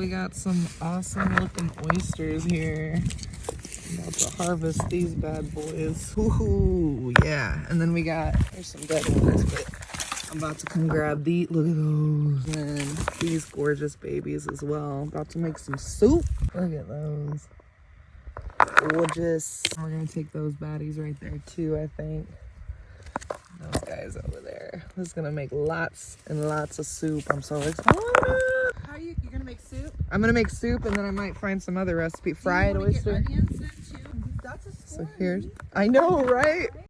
We got some awesome looking oysters here. I'm about to harvest these bad boys. Ooh, yeah. And then we got, there's some dead ones, but I'm about to come grab these. Look at those. And these gorgeous babies as well. About to make some soup. Look at those. Gorgeous. We're gonna take those baddies right there too, I think. Those guys over there. This is gonna make lots and lots of soup. I'm so excited. How are you gonna make soup? I'm gonna make soup and then I might find some other recipe. Fried oyster. Onions in too? That's a So here's, I know, right?